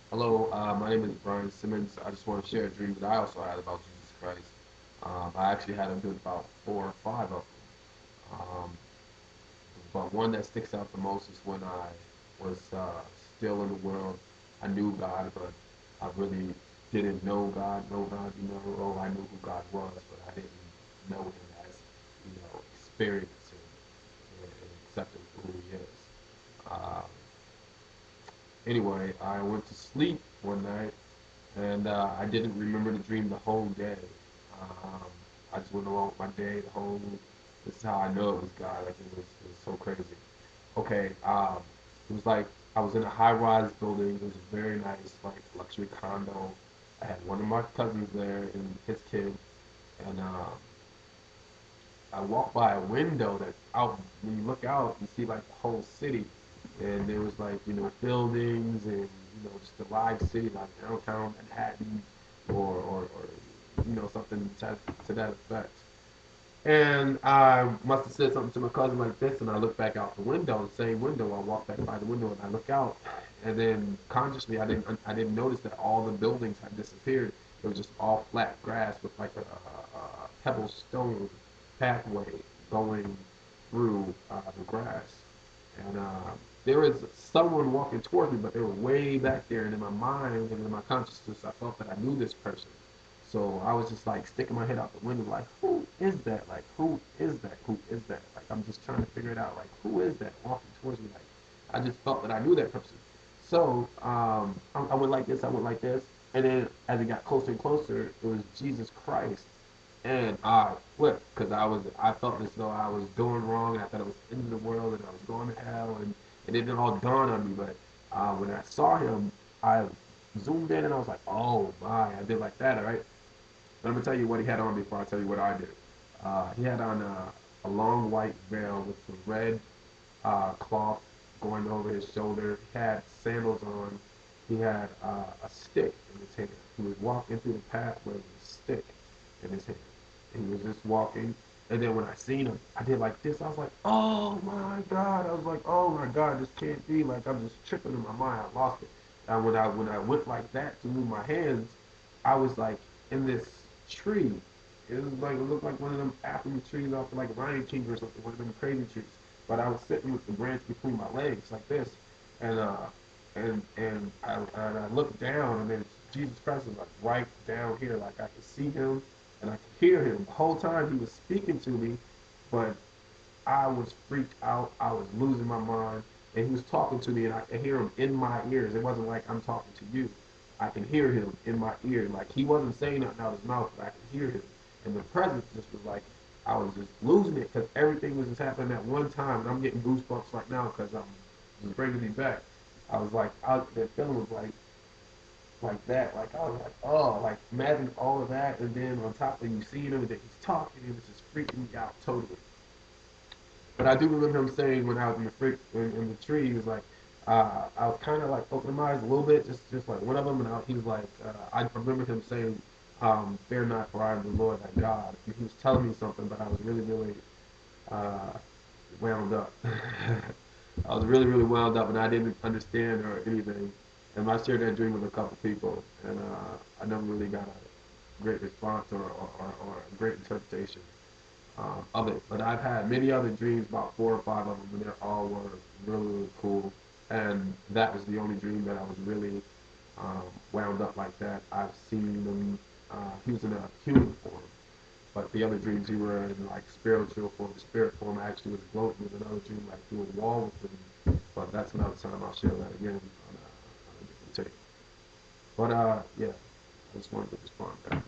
Hello, my name is Brian Simmons. I just want to share a dream that I also had about Jesus Christ. I actually had a good about four or five of them. Um, but one that sticks out the most is when I was still in the world. I knew God, but I really didn't know God. Oh, I knew who God was, but I didn't know Him as, experiencing and accepting who He is. Uh, anyway, I went to sleep one night and I didn't remember the dream the whole day. Um, I just went along with my day. The whole This is how I know it was God. Like it was so crazy. Okay, it was like I was in a high-rise building. It was a very nice, like luxury condo. I had one of my cousins there and his kid, and I walked by a window that out. When you look out, you see like the whole city, and there was like buildings and just a live city like downtown Manhattan or something to that effect. And I must have said something to my cousin like this, and I look back out the window, the same window. I walk back by the window and I look out, and then consciously I didn't notice that all the buildings had disappeared. It was just all flat grass with like a pebble stone pathway going through the grass, and there was someone walking towards me, but they were way back there. And in my mind and in my consciousness, I felt that I knew this person. So I was just like sticking my head out the window, like, who is that? Like, who is that? Who is that? Like, I'm just trying to figure it out. Like, who is that walking towards me? Like, I just felt that I knew that person. So I went like this, I went like this, and then as it got closer and closer, it was Jesus Christ, and I flipped because I felt as though I was doing wrong. I thought it was the end of the world and I was going to hell, and it didn't all dawn on me. But when I saw him, I zoomed in and I was like, oh my! I did like that, all right. But I'm gonna tell you what he had on before I tell you what I did. He had on a long white veil with some red cloth going over his shoulder. He had sandals on. He had a stick in his hand. He was walking through the pathway with a stick in his hand. And he was just walking. And then when I seen him, I did like this. I was like, oh my God. I was like, oh my God, this can't be. Like, I'm just tripping in my mind. I lost it. And when I went like that to move my hands, I was like in this tree. It looked like one of them African trees off of like Lion King or something, one of them crazy trees. But I was sitting with the branch between my legs like this, and I looked down, and then Jesus Christ was like right down here, like I could see him and I could hear him the whole time he was speaking to me, but I was freaked out. I was losing my mind, and he was talking to me, and I could hear him in my ears. It wasn't like I'm talking to you. I can hear him in my ear. Like he wasn't saying nothing out of his mouth, but I could hear him. And the presence just was like I was just losing it because everything was just happening at one time, and I'm getting goosebumps right now because I'm just bringing me back. I was like, that feeling was like that. Like I was like, oh, like imagine all of that, and then on top of you seeing him, that he's talking, it was just freaking me out totally. But I do remember him saying when I was in the tree, he was like, I was kind of like opening my eyes a little bit, just like one of them, and he was like, I remember him saying, "Fear not, for I am the Lord thy God." And he was telling me something, but I was really, really uh, wound up. I was really, really wound up, and I didn't understand or anything. And I shared that dream with a couple people, and I never really got a great response or a great interpretation of it. But I've had many other dreams, about four or five of them, and they all were really, really cool. And that was the only dream that I was really wound up like that. I've seen him. He was in a human form, but the other dreams he were in like spiritual form, spirit form. I actually was floating with another dream, like through a wall with him. But that's another time. I'll share that again on a different tape. But yeah, I just wanted to respond to that.